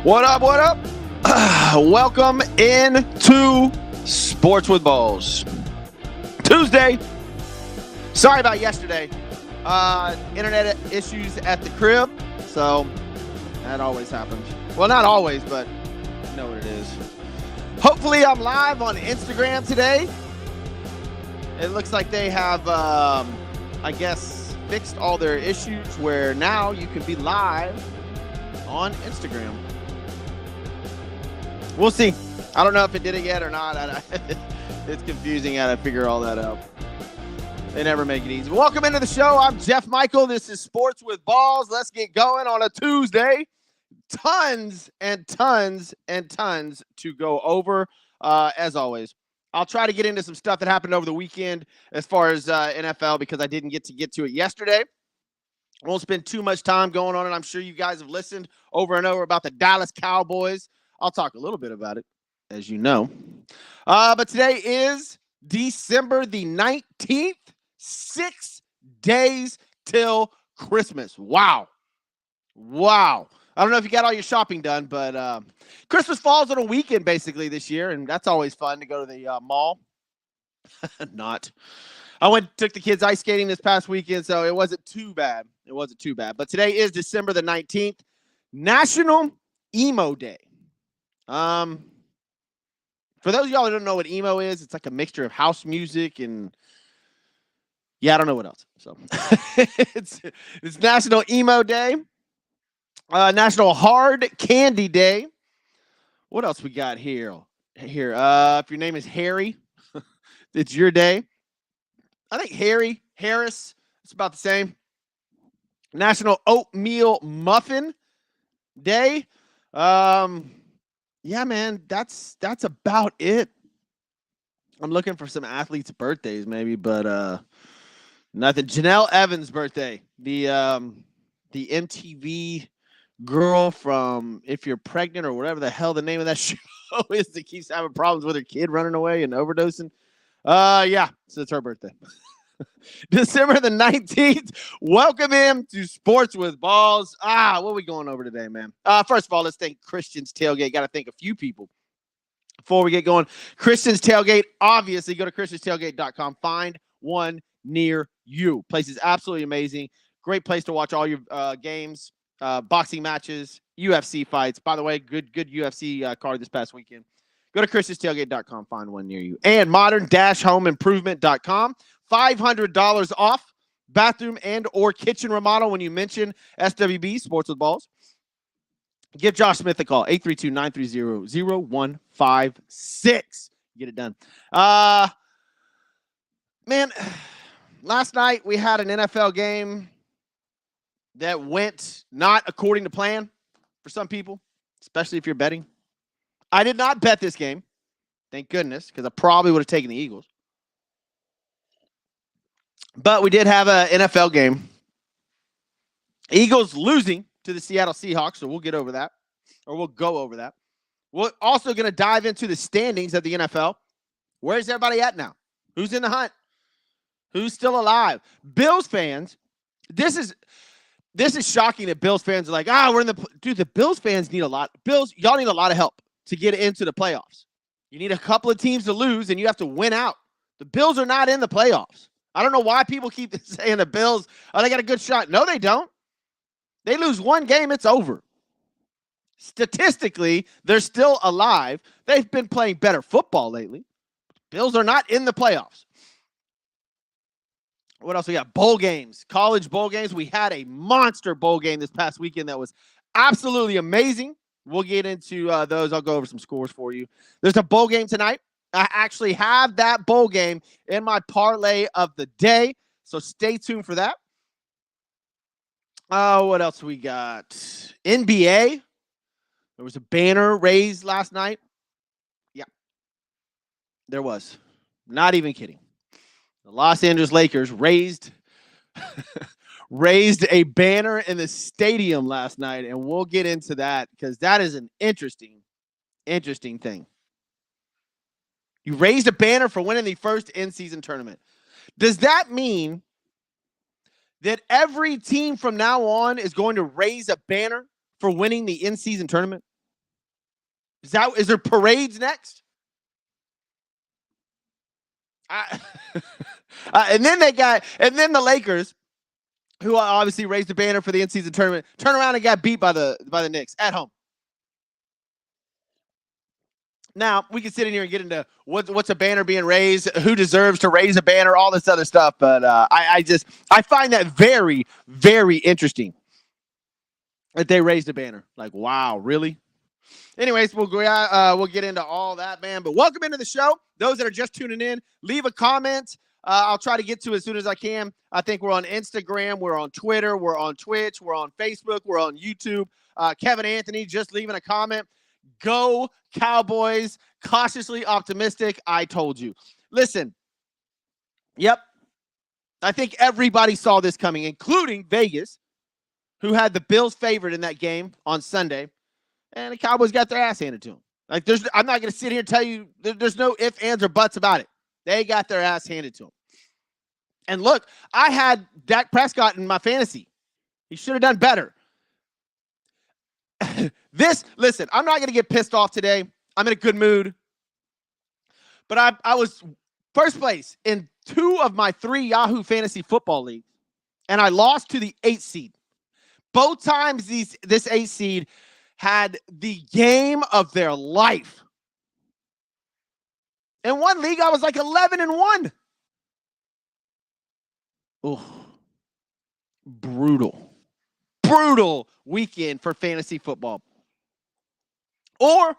What up? What up? Welcome into Sports with Balls. Tuesday. Sorry about yesterday. Internet issues at the crib. So that always happens. Well, not always, but you know what it is. Hopefully I'm live on Instagram today. It looks like they have, I guess, fixed all their issues where now you can be live on Instagram. We'll see. I don't know if it did it yet or not. It's confusing how to figure all that out. They never make it easy. Welcome into the show. I'm Jeff Michael. This is Sports with Balls. Let's get going on a Tuesday. Tons and tons and tons to go over, as always. I'll try to get into some stuff that happened over the weekend as far as NFL because I didn't get to it yesterday. I won't spend too much time going on it. I'm sure you guys have listened over and over about the Dallas Cowboys. I'll talk a little bit about it, as you know. But today is December the 19th, 6 days till Christmas. Wow. I don't know if you got all your shopping done, but Christmas falls on a weekend basically this year, and that's always fun to go to the mall. Not. I took the kids ice skating this past weekend, so it wasn't too bad. But today is December the 19th, National Emo Day. For those of y'all who don't know what emo is, it's like a mixture of house music and I don't know what else. So it's National Emo Day, National Hard Candy Day. What else we got here? If your name is Harry, it's your day. I think Harris, it's about the same. National Oatmeal Muffin Day. Yeah, man, that's about it. I'm looking for some athletes' birthdays, maybe, but nothing. Janelle Evans' birthday, the MTV girl from If You're Pregnant or whatever the hell the name of that show is that keeps having problems with her kid running away and overdosing. Yeah, so it's her birthday. December the 19th. Welcome in to Sports with Balls. What are we going over today, man? First of all, let's thank Christian's Tailgate. Got to thank a few people before we get going. Christian's Tailgate, obviously, go to christianstailgate.com. Find one near you. Place is absolutely amazing. Great place to watch all your games, boxing matches, UFC fights. By the way, good UFC card this past weekend. Go to christianstailgate.com. Find one near you. And modern-homeimprovement.com. $500 off bathroom and or kitchen remodel when you mention SWB, Sports with Balls. Give Josh Smith a call, 832-930-0156. Get it done. Man, last night we had an NFL game that went not according to plan for some people, especially if you're betting. I did not bet this game, thank goodness, because I probably would have taken the Eagles. But we did have an NFL game. Eagles losing to the Seattle Seahawks, so we'll get over that, or we'll go over that. We're also going to dive into the standings of the NFL. Where's everybody at now? Who's in the hunt? Who's still alive? Bills fans, this is shocking that Bills fans are like, we're in the – dude, the Bills fans need a lot. Bills, y'all need a lot of help to get into the playoffs. You need a couple of teams to lose, and you have to win out. The Bills are not in the playoffs. I don't know why people keep saying the Bills, they got a good shot. No, they don't. They lose one game, it's over. Statistically, they're still alive. They've been playing better football lately. Bills are not in the playoffs. What else we got? Bowl games, college bowl games. We had a monster bowl game this past weekend that was absolutely amazing. We'll get into those. I'll go over some scores for you. There's a bowl game tonight. I actually have that bowl game in my parlay of the day, so stay tuned for that. What else we got? NBA. There was a banner raised last night. Yeah, there was. Not even kidding. The Los Angeles Lakers raised a banner in the stadium last night, and we'll get into that because that is an interesting thing. You raised a banner for winning the first in-season tournament. Does that mean that every team from now on is going to raise a banner for winning the in-season tournament? Is there parades next? And then the Lakers, who obviously raised the banner for the in-season tournament, turn around and got beat by the Knicks at home. Now, we can sit in here and get into what's a banner being raised, who deserves to raise a banner, all this other stuff. But I find that very, very interesting that they raised a banner. Like, wow, really? Anyways, we'll get into all that, man. But welcome into the show. Those that are just tuning in, leave a comment. I'll try to get to as soon as I can. I think we're on Instagram, we're on Twitter, we're on Twitch, we're on Facebook, we're on YouTube. Kevin Anthony just leaving a comment. Go Cowboys, cautiously optimistic. I told you. Listen, yep. I think everybody saw this coming, including Vegas, who had the Bills favored in that game on Sunday, and the Cowboys got their ass handed to them. Like, I'm not going to sit here and tell you there's no ifs, ands, or buts about it. They got their ass handed to them. And look, I had Dak Prescott in my fantasy. He should have done better. Listen, I'm not going to get pissed off today. I'm in a good mood. But I was first place in 2 of my 3 Yahoo Fantasy Football leagues, and I lost to the 8th seed. Both times this 8th seed had the game of their life. In one league, I was like 11-1. Oh, brutal weekend for fantasy football. Or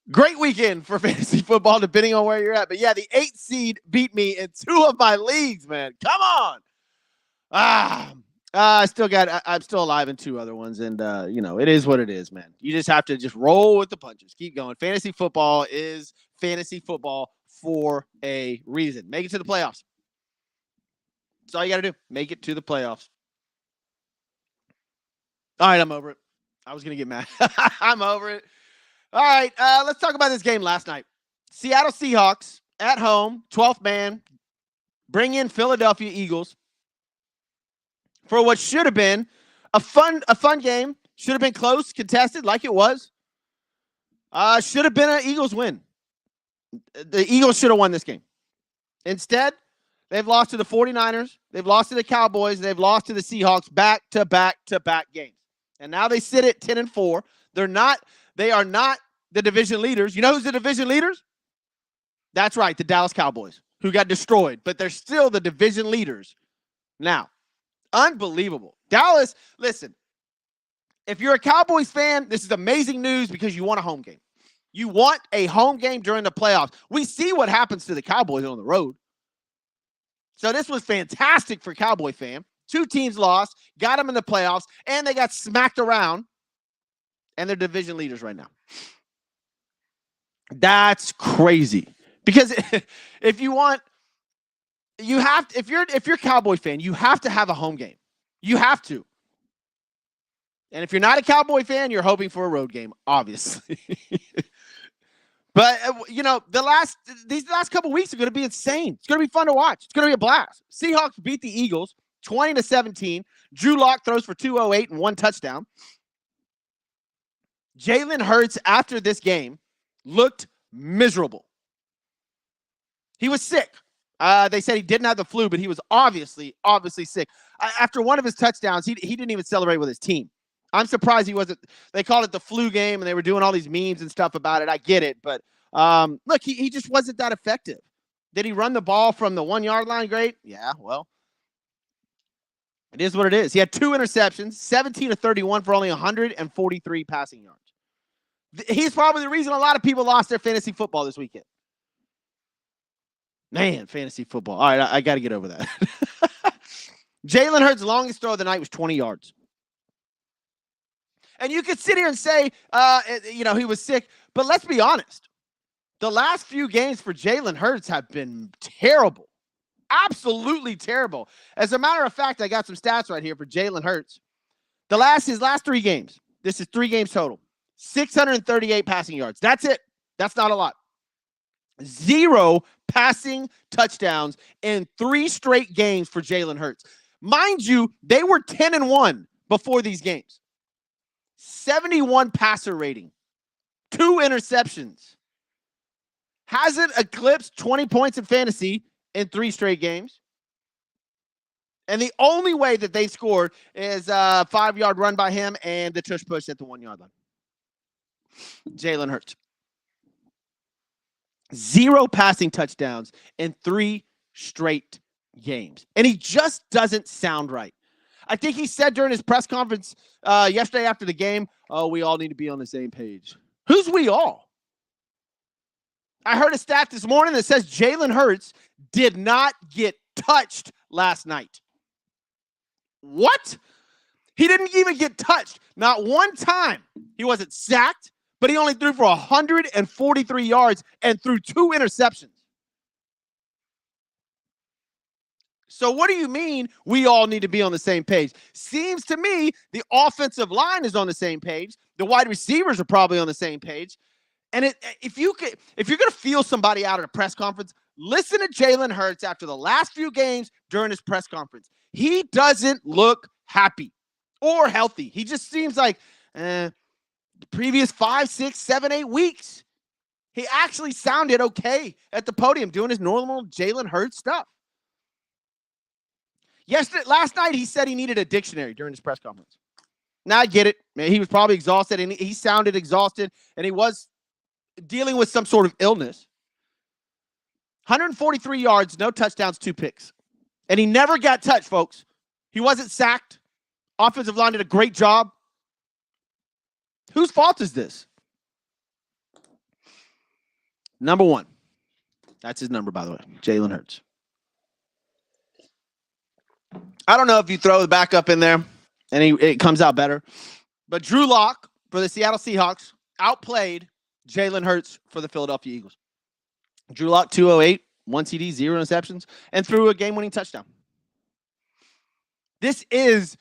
great weekend for fantasy football, depending on where you're at. But yeah, the 8th seed beat me in 2 of my leagues, man. Come on. I'm still alive in 2 other ones. And, it is what it is, man. You just have to just roll with the punches. Keep going. Fantasy football is fantasy football for a reason. Make it to the playoffs. That's all you got to do. Make it to the playoffs. All right, I'm over it. I was going to get mad. I'm over it. All right, let's talk about this game last night. Seattle Seahawks at home, 12th man, bring in Philadelphia Eagles for what should have been a fun game. Should have been close, contested like it was. Should have been an Eagles win. The Eagles should have won this game. Instead, they've lost to the 49ers. They've lost to the Cowboys. They've lost to the Seahawks back-to-back games. And now they sit at 10-4. They are not the division leaders. You know who's the division leaders? That's right, the Dallas Cowboys, who got destroyed. But they're still the division leaders now. Unbelievable. Dallas, listen, if you're a Cowboys fan, this is amazing news because you want a home game. You want a home game during the playoffs. We see what happens to the Cowboys on the road. So this was fantastic for Cowboy fan. 2 teams lost, got them in the playoffs, and they got smacked around, and they're division leaders right now. That's crazy. Because if you're a Cowboy fan, you have to have a home game. You have to. And if you're not a Cowboy fan, you're hoping for a road game, obviously. But these last couple weeks are going to be insane. It's going to be fun to watch. It's going to be a blast. Seahawks beat the Eagles 20-17. Drew Lock throws for 208 and 1 touchdown. Jalen Hurts, after this game, looked miserable. He was sick. They said he didn't have the flu, but he was obviously sick. After one of his touchdowns, he didn't even celebrate with his team. I'm surprised he wasn't. They called it the flu game, and they were doing all these memes and stuff about it. I get it, but look, he just wasn't that effective. Did he run the ball from the 1-yard line? Great. Yeah, well, it is what it is. He had 2 interceptions, 17-31 for only 143 passing yards. He's probably the reason a lot of people lost their fantasy football this weekend. Man, fantasy football. All right, I got to get over that. Jalen Hurts' longest throw of the night was 20 yards. And you could sit here and say, he was sick. But let's be honest. The last few games for Jalen Hurts have been terrible. Absolutely terrible. As a matter of fact, I got some stats right here for Jalen Hurts. His last 3 games. This is 3 games total. 638 passing yards. That's it. That's not a lot. 0 passing touchdowns in 3 straight games for Jalen Hurts. Mind you, they were 10-1 before these games. 71 passer rating, 2 interceptions. Hasn't eclipsed 20 points in fantasy in 3 straight games. And the only way that they scored is a 5-yard run by him and the tush push at the 1-yard line. Jalen Hurts. 0 passing touchdowns in 3 straight games. And he just doesn't sound right. I think he said during his press conference yesterday after the game, oh, we all need to be on the same page. Who's we all? I heard a stat this morning that says Jalen Hurts did not get touched last night. What? He didn't even get touched. Not one time. He wasn't sacked, but he only threw for 143 yards and threw 2 interceptions. So what do you mean we all need to be on the same page? Seems to me the offensive line is on the same page. The wide receivers are probably on the same page. And if you're going to feel somebody out at a press conference, listen to Jalen Hurts after the last few games during his press conference. He doesn't look happy or healthy. He just seems like the previous 5, 6, 7, 8 weeks, he actually sounded okay at the podium doing his normal Jalen Hurts stuff. Last night, he said he needed a dictionary during his press conference. Now I get it. Man, he was probably exhausted, and he sounded exhausted, and he was dealing with some sort of illness. 143 yards, no touchdowns, 2 picks. And he never got touched, folks. He wasn't sacked. Offensive line did a great job. Whose fault is this? Number 1. That's his number, by the way. Jalen Hurts. I don't know if you throw the backup in there and it comes out better. But Drew Lock for the Seattle Seahawks outplayed Jalen Hurts for the Philadelphia Eagles. Drew Lock, 208, 1 TD, 0 interceptions, and threw a game-winning touchdown. This is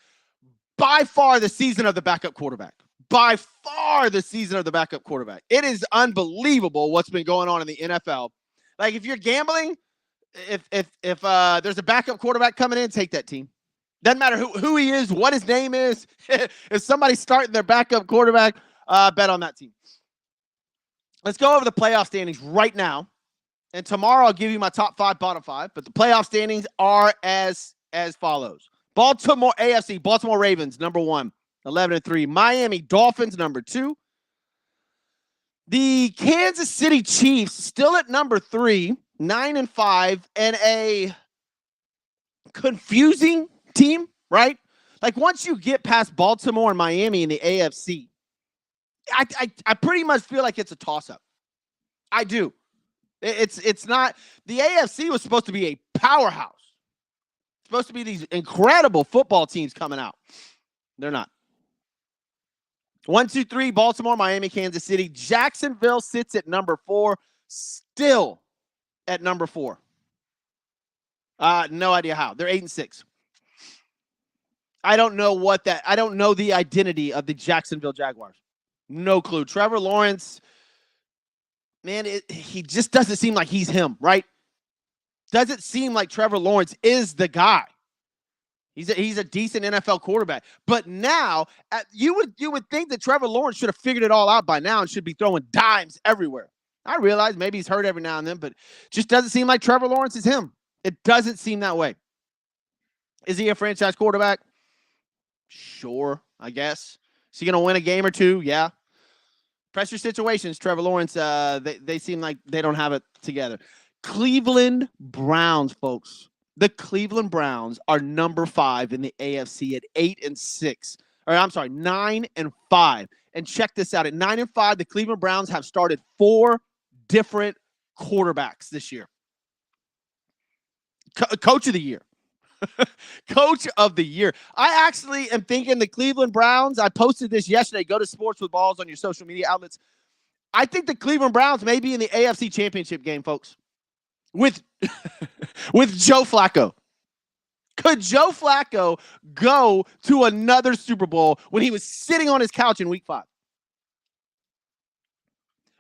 by far the season of the backup quarterback. By far the season of the backup quarterback. It is unbelievable what's been going on in the NFL. Like, if you're gambling, if there's a backup quarterback coming in, take that team. Doesn't matter who he is, what his name is. If somebody's starting their backup quarterback, bet on that team. Let's go over the playoff standings right now. And tomorrow I'll give you my top 5, bottom 5. But the playoff standings are as follows. Baltimore AFC, Baltimore Ravens, number 1, 11-3. Miami Dolphins, number 2. The Kansas City Chiefs, still at number 3, 9-5, and a confusing team, right? Like, once you get past Baltimore and Miami in the AFC, I pretty much feel like it's a toss-up. I do. It's not. The AFC was supposed to be a powerhouse. It's supposed to be these incredible football teams coming out. They're not. 1, 2, 3, Baltimore, Miami, Kansas City. Jacksonville sits at number 4, still at number 4. No idea how. They're 8-6. I don't know I don't know the identity of the Jacksonville Jaguars. No clue. Trevor Lawrence, man, he just doesn't seem like he's him, right? Doesn't seem like Trevor Lawrence is the guy. He's a decent NFL quarterback. But now, you would think that Trevor Lawrence should have figured it all out by now and should be throwing dimes everywhere. I realize maybe he's hurt every now and then, but just doesn't seem like Trevor Lawrence is him. It doesn't seem that way. Is he a franchise quarterback? Sure, I guess. Is he going to win a game or 2? Yeah. Pressure situations, Trevor Lawrence, they seem like they don't have it together. Cleveland Browns, folks. The Cleveland Browns are number 5 in the AFC at 8-6. Or I'm sorry, 9-5. And check this out. At 9-5, the Cleveland Browns have started 4 different quarterbacks this year. Coach of the year. Coach of the year. I actually am thinking the Cleveland Browns, I posted this yesterday. Go to Sports with Balls on your social media outlets. I think the Cleveland Browns may be in the AFC Championship game, folks. With Joe Flacco. Could Joe Flacco go to another Super Bowl when he was sitting on his couch in week 5?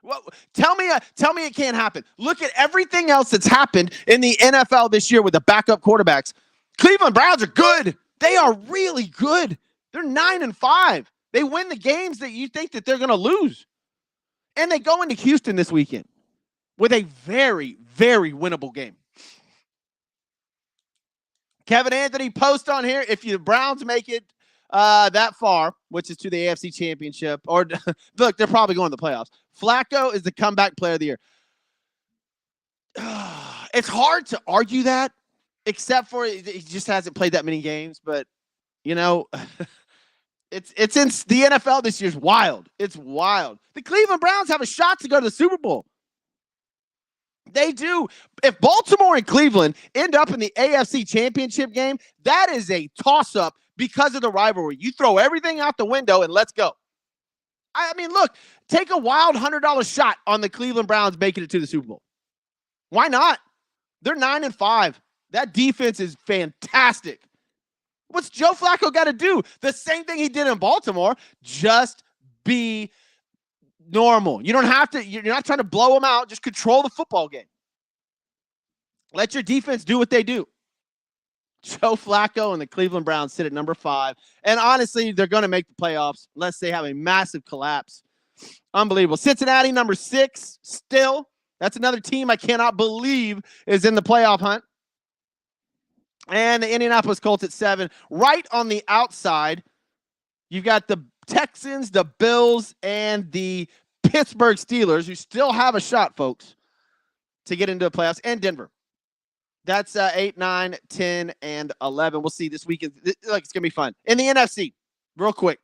Well, tell me it can't happen. Look at everything else that's happened in the NFL this year with the backup quarterbacks. Cleveland Browns are good. They are really good. They're 9-5. They win the games that you think that they're going to lose. And they go into Houston this weekend with a very, very winnable game. Kevin Anthony post on here. If the Browns make it that far, which is to the AFC Championship, or look, they're probably going to the playoffs. Flacco is the comeback player of the year. It's hard to argue that, except for he just hasn't played that many games. But, you know, it's in the NFL this year's wild. It's wild. The Cleveland Browns have a shot to go to the Super Bowl. They do. If Baltimore and Cleveland end up in the AFC Championship game, that is a toss-up because of the rivalry. You throw everything out the window and let's go. I mean, look, take a wild $100 shot on the Cleveland Browns making it to the Super Bowl. Why not? They're 9-5. That defense is fantastic. What's Joe Flacco got to do? The same thing he did in Baltimore. Just be normal. You don't have to, you're not trying to blow them out. Just control the football game. Let your defense do what they do. Joe Flacco and the Cleveland Browns sit at number 5. And honestly, they're going to make the playoffs unless they have a massive collapse. Unbelievable. Cincinnati, number 6, still. That's another team I cannot believe is in the playoff hunt. And the Indianapolis Colts at 7. Right on the outside, you've got the Texans, the Bills, and the Pittsburgh Steelers, who still have a shot, folks, to get into the playoffs, and Denver. That's 8, 9, 10, and 11. We'll see this weekend. It's going to be fun. In the NFC, real quick,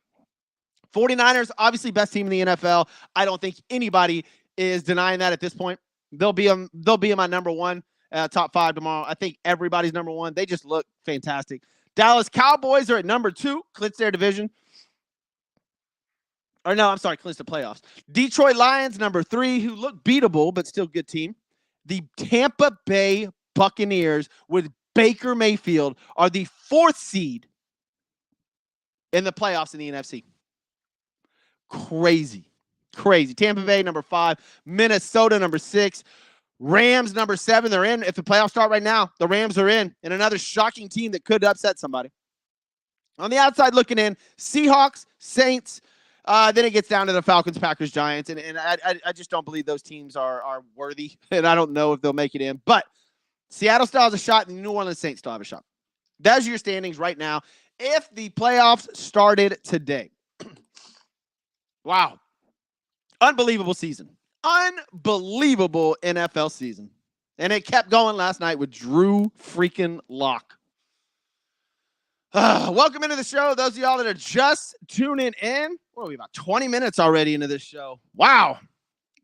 49ers, obviously best team in the NFL. I don't think anybody is denying that at this point. They'll be in my number 1, top 5 tomorrow. I think everybody's number 1. They just look fantastic. Dallas Cowboys are at number 2, clinch their division. Or no, I'm sorry, clinch the playoffs. Detroit Lions, number 3, who look beatable, but still good team. The Tampa Bay Buccaneers with Baker Mayfield are the 4th seed in the playoffs in the NFC. Crazy. Tampa Bay, number 5. Minnesota, number 6. Rams, number 7. They're in. If the playoffs start right now, the Rams are in. And another shocking team that could upset somebody. On the outside looking in, Seahawks, Saints. Then it gets down to the Falcons, Packers, Giants. And I just don't believe those teams are worthy. And I don't know if they'll make it in. But Seattle still has a shot, and the New Orleans Saints still have a shot. That's your standings right now. If the playoffs started today. Wow. Unbelievable season. Unbelievable NFL season. And it kept going last night with Drew freaking Lock. Welcome into the show. Those of y'all that are just tuning in. What are we, about 20 minutes already into this show? Wow.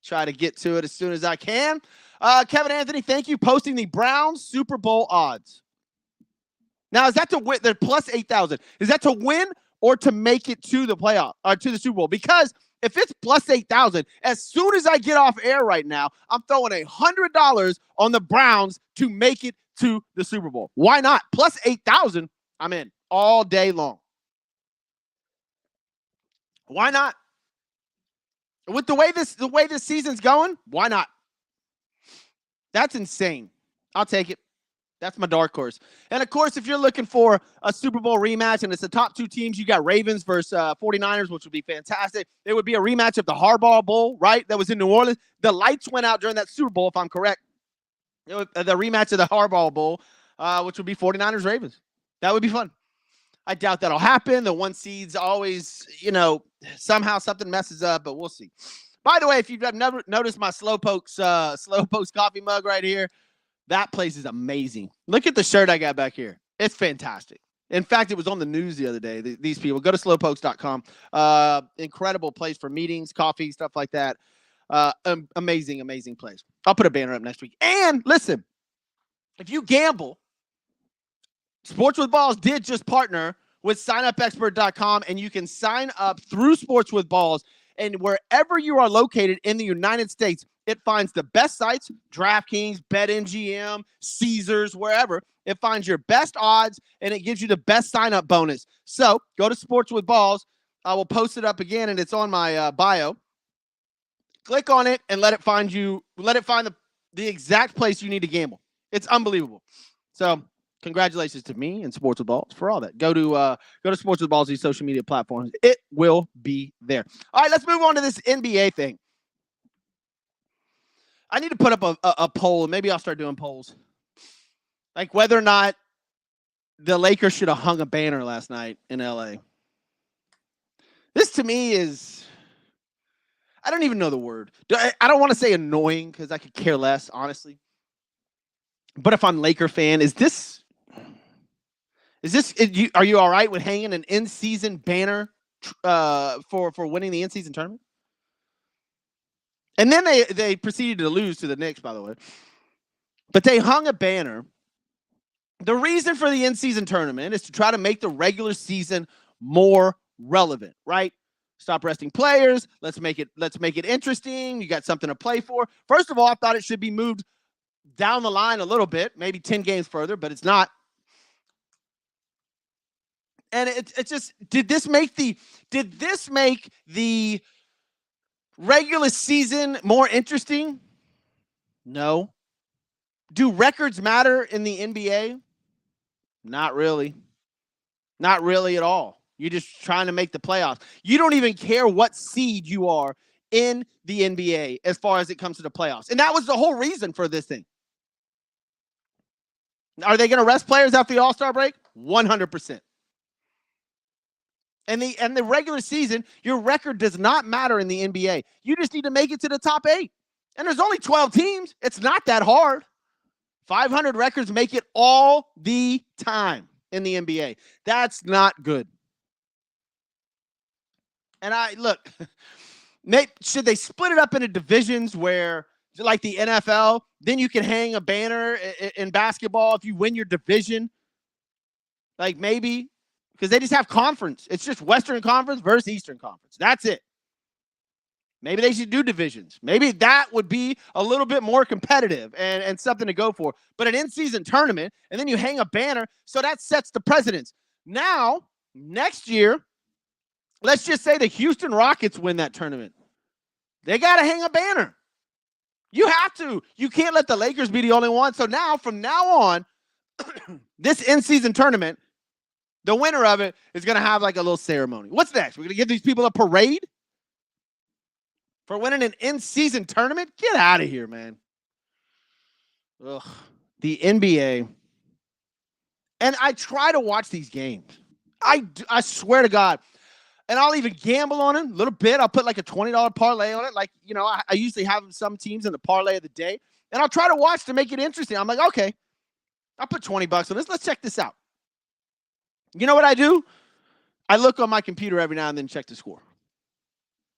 Try to get to it as soon as I can. Kevin Anthony, thank you. Posting the Browns Super Bowl odds. Now, is that to win? They're plus 8,000. Is that to win or to make it to the playoff or to the Super Bowl? Because if it's plus 8,000, as soon as I get off air right now, I'm throwing $100 on the Browns to make it to the Super Bowl. Why not? Plus 8,000, I'm in all day long. Why not? With the way this season's going, why not? That's insane. I'll take it. That's my dark horse. And, of course, if you're looking for a Super Bowl rematch and it's the top 2 teams, you got Ravens versus 49ers, which would be fantastic. It would be a rematch of the Harbaugh Bowl, right? That was in New Orleans. The lights went out during that Super Bowl, if I'm correct. It was the rematch of the Harbaugh Bowl, which would be 49ers-Ravens. That would be fun. I doubt that'll happen. The 1 seeds always, somehow something messes up, but we'll see. By the way, if you've never noticed my Slowpoke's coffee mug right here, that place is amazing. Look at the shirt I got back here. It's fantastic. In fact, it was on the news the other day. These people, go to slowpokes.com. Incredible place for meetings, coffee, stuff like that. Amazing, amazing place. I'll put a banner up next week. And listen, if you gamble, Sports with Balls did just partner with signupexpert.com, and you can sign up through Sports with Balls. And wherever you are located in the United States, it finds the best sites, DraftKings, BetMGM, Caesars, wherever. It finds your best odds, and it gives you the best sign-up bonus. So go to Sports with Balls. I will post it up again, and it's on my bio. Click on it and let it find the exact place you need to gamble. It's unbelievable. So Congratulations to me and Sports with Balls for all that. Go to Sports with Balls, these social media platforms. It will be there. All right, let's move on to this NBA thing. I need to put up a poll, and maybe I'll start doing polls. Like whether or not the Lakers should have hung a banner last night in LA. This to me is, I don't even know the word. I don't want to say annoying because I could care less, honestly. But if I'm Laker fan, are you all right with hanging an in-season banner for winning the in-season tournament? And then they proceeded to lose to the Knicks, by the way. But they hung a banner. The reason for the in-season tournament is to try to make the regular season more relevant, right? Stop resting players. Let's make it interesting. You got something to play for. First of all, I thought it should be moved down the line a little bit, maybe 10 games further, but it's not. And it's just, did this make the regular season more interesting? No. Do records matter in the NBA? Not really. Not really at all. You're just trying to make the playoffs. You don't even care what seed you are in the NBA as far as it comes to the playoffs. And that was the whole reason for this thing. Are they going to rest players after the All-Star break? 100%. And the regular season, your record does not matter in the NBA. You just need to make it to the top 8. And there's only 12 teams. It's not that hard. 500 records make it all the time in the NBA. That's not good. And should they split it up into divisions where, like the NFL, then you can hang a banner in basketball if you win your division? Like maybe, because they just have conference. It's just Western Conference versus Eastern Conference. That's it. Maybe they should do divisions. Maybe that would be a little bit more competitive and something to go for. But an in-season tournament, and then you hang a banner, so that sets the precedence. Now, next year, let's just say the Houston Rockets win that tournament. They got to hang a banner. You have to. You can't let the Lakers be the only one. So now, from now on, this in-season tournament, the winner of it is going to have like a little ceremony. What's next? We're going to give these people a parade for winning an in-season tournament? Get out of here, man. Ugh. The NBA. And I try to watch these games. I swear to God. And I'll even gamble on it a little bit. I'll put like a $20 parlay on it. Like, you know, I usually have some teams in the parlay of the day. And I'll try to watch to make it interesting. I'm like, okay, I'll put $20 on this. Let's check this out. You know what I do? I look on my computer every now and then and check the score.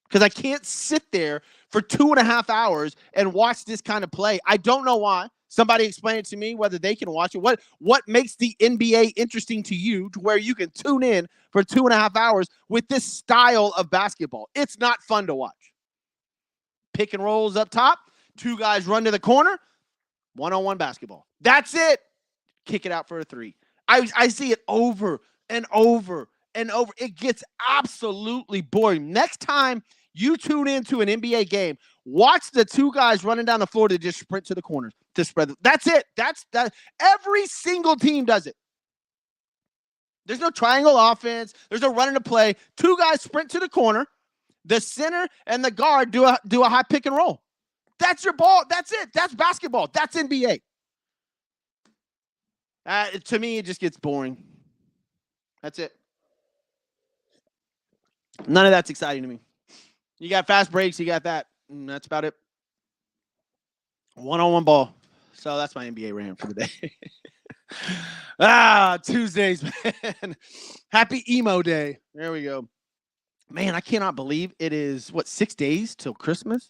Because I can't sit there for 2.5 hours and watch this kind of play. I don't know why. Somebody explain it to me, whether they can watch it. What makes the NBA interesting to you to where you can tune in for 2.5 hours with this style of basketball? It's not fun to watch. Pick and rolls up top. 2 guys run to the corner. One-on-one basketball. That's it. Kick it out for a 3. I see it over and over and over. It gets absolutely boring. Next time you tune into an NBA game, watch the 2 guys running down the floor to just sprint to the corners to spread. That's it. That's that. Every single team does it. There's no triangle offense. There's no running to play. 2 guys sprint to the corner. The center and the guard do a high pick and roll. That's your ball. That's it. That's basketball. That's NBA. To me, it just gets boring. That's it. None of that's exciting to me. You got fast breaks. You got that. And that's about it. One-on-one ball. So that's my NBA rant for the day. Tuesdays, man. Happy emo day. There we go. Man, I cannot believe it is, 6 days till Christmas?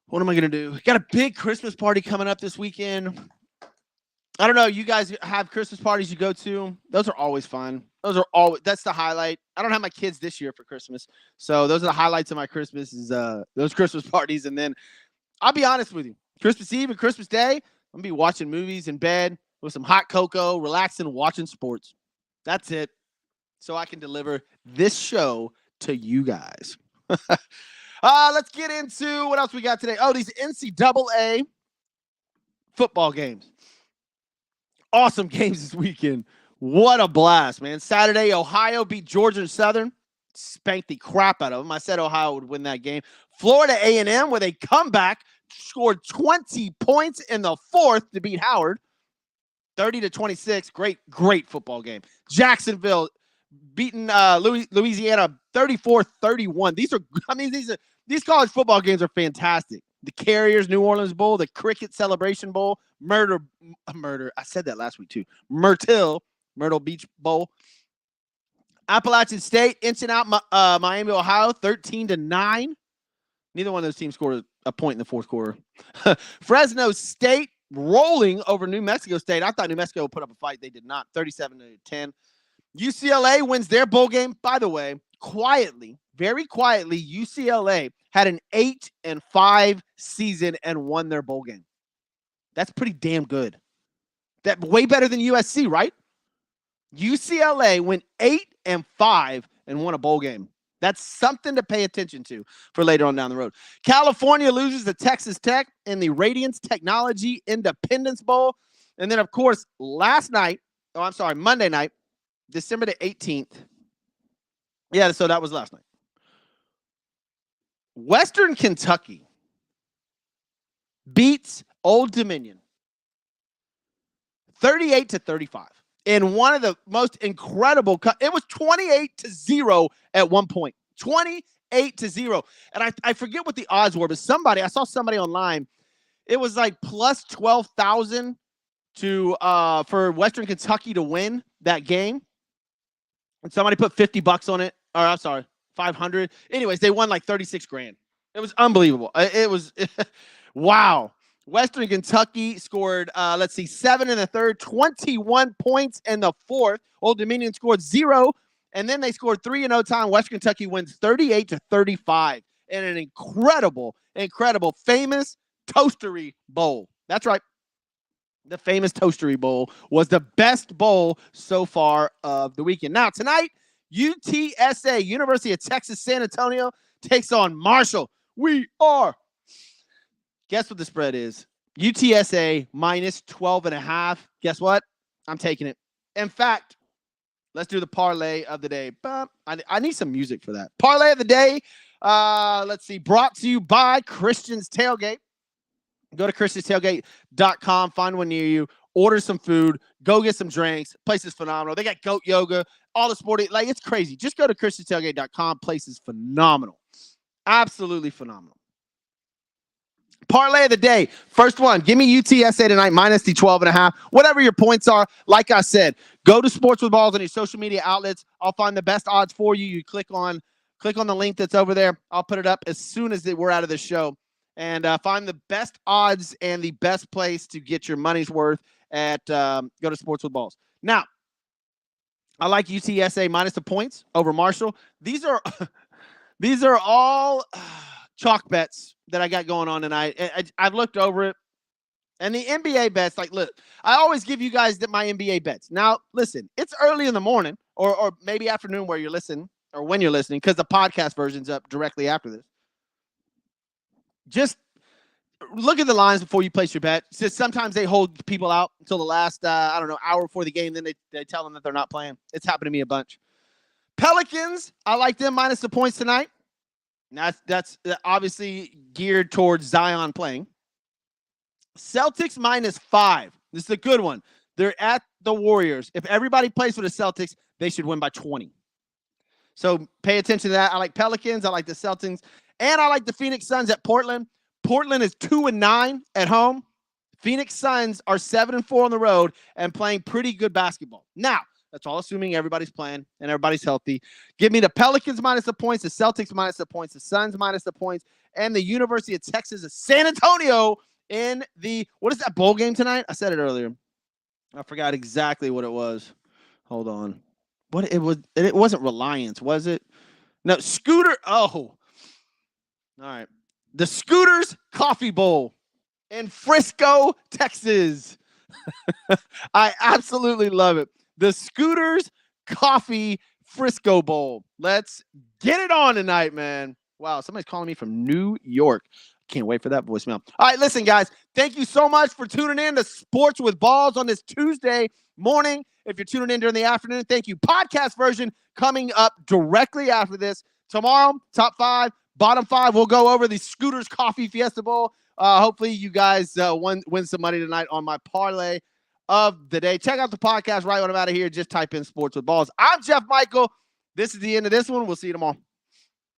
What am I going to do? Got a big Christmas party coming up this weekend. I don't know. You guys have Christmas parties you go to? Those are always fun. That's the highlight. I don't have my kids this year for Christmas. So those are the highlights of my Christmas is those Christmas parties. And then I'll be honest with you. Christmas Eve and Christmas Day, I'm going to be watching movies in bed with some hot cocoa, relaxing, watching sports. That's it. So I can deliver this show to you guys. Let's get into what else we got today. Oh, these NCAA football games. Awesome games this weekend. What a blast, man. Saturday, Ohio beat Georgia Southern. Spanked the crap out of them. I said Ohio would win that game. Florida A&M with a comeback scored 20 points in the fourth to beat Howard. 30-26. Great football game. Jacksonville beating Louisiana 34-31. These college football games are fantastic. The Carriers New Orleans Bowl, the Cricket Celebration Bowl, Myrtle. I said that last week too. Myrtle Beach Bowl. Appalachian State inching out Miami, Ohio, 13-9. Neither one of those teams scored a point in the fourth quarter. Fresno State rolling over New Mexico State. I thought New Mexico would put up a fight. They did not. 37-10. UCLA wins their bowl game. By the way, very quietly, UCLA had an 8-5 season and won their bowl game. That's pretty damn good. That way better than USC, right? UCLA went 8-5 and won a bowl game. That's something to pay attention to for later on down the road. California loses to Texas Tech in the Radiance Technology Independence Bowl. And then, of course, Monday night, December the 18th. Yeah, so that was last night. Western Kentucky beats Old Dominion 38-35 in one of the most incredible. It was 28-0 at one point. 28-0. And I forget what the odds were, but I saw somebody online. It was like plus 12,000 for Western Kentucky to win that game. And somebody put $50 on it. Or I'm sorry, 500. Anyways, they won like 36 grand. It was unbelievable. It was wow. Western Kentucky scored, 7 in the third, 21 points in the fourth. Old Dominion scored 0, and then they scored 3 in overtime. Western Kentucky wins 38-35 in an incredible, famous Toastery Bowl. That's right. The famous Toastery Bowl was the best bowl so far of the weekend. Now, tonight, UTSA, University of Texas San Antonio, takes on Marshall. We are. Guess what the spread is? UTSA minus 12.5. Guess what? I'm taking it. In fact, let's do the parlay of the day. I need some music for that. Parlay of the day. Brought to you by Christian's Tailgate. Go to christianstailgate.com. Find one near you. Order some food. Go get some drinks. Place is phenomenal. They got goat yoga. All the sporting. It's crazy. Just go to christianstailgate.com. Place is phenomenal. Absolutely phenomenal. Parlay of the day. First one. Give me UTSA tonight minus the 12.5. Whatever your points are. Like I said, go to Sports with Balls on your social media outlets. I'll find the best odds for you. You click on the link that's over there. I'll put it up as soon as we're out of the show. And find the best odds and the best place to get your money's worth at go to Sports with Balls. Now, I like UTSA minus the points over Marshall. These are all chalk bets that I got going on tonight. I've looked over it. And the NBA bets, look, I always give you guys my NBA bets. Now, listen, it's early in the morning or maybe afternoon where you're listening or when you're listening because the podcast version's up directly after this. Just look at the lines before you place your bet. Sometimes they hold people out until the last, hour before the game. Then they tell them that they're not playing. It's happened to me a bunch. Pelicans, I like them minus the points tonight. That's obviously geared towards Zion playing. Celtics minus 5. This is a good one. They're at the Warriors. If everybody plays for the Celtics, they should win by 20. So pay attention to that. I like Pelicans. I like the Celtics. And I like the Phoenix Suns at Portland. Portland is 2-9 at home. Phoenix Suns are 7-4 on the road and playing pretty good basketball. Now, that's all assuming everybody's playing and everybody's healthy. Give me the Pelicans minus the points, the Celtics minus the points, the Suns minus the points, and the University of Texas of San Antonio in the, what is that bowl game tonight? I said it earlier. I forgot exactly what it was. Hold on. It wasn't Reliance, was it? No, Scooter. Oh. All right. The Scooters Coffee Bowl in Frisco, Texas. I absolutely love it. The Scooters Coffee Frisco Bowl. Let's get it on tonight, man. Wow, somebody's calling me from New York. Can't wait for that voicemail. All right, listen, guys. Thank you so much for tuning in to Sports with Balls on this Tuesday morning. If you're tuning in during the afternoon, thank you. Podcast version coming up directly after this. Tomorrow, top 5, bottom 5. We'll go over the Scooters Coffee Fiesta Bowl. Hopefully, you guys win some money tonight on my parlay of the day. Check out the podcast right when I'm out of here. Just type in Sports with Balls. I'm Jeff Michael. This is the end of this one. We'll see you tomorrow.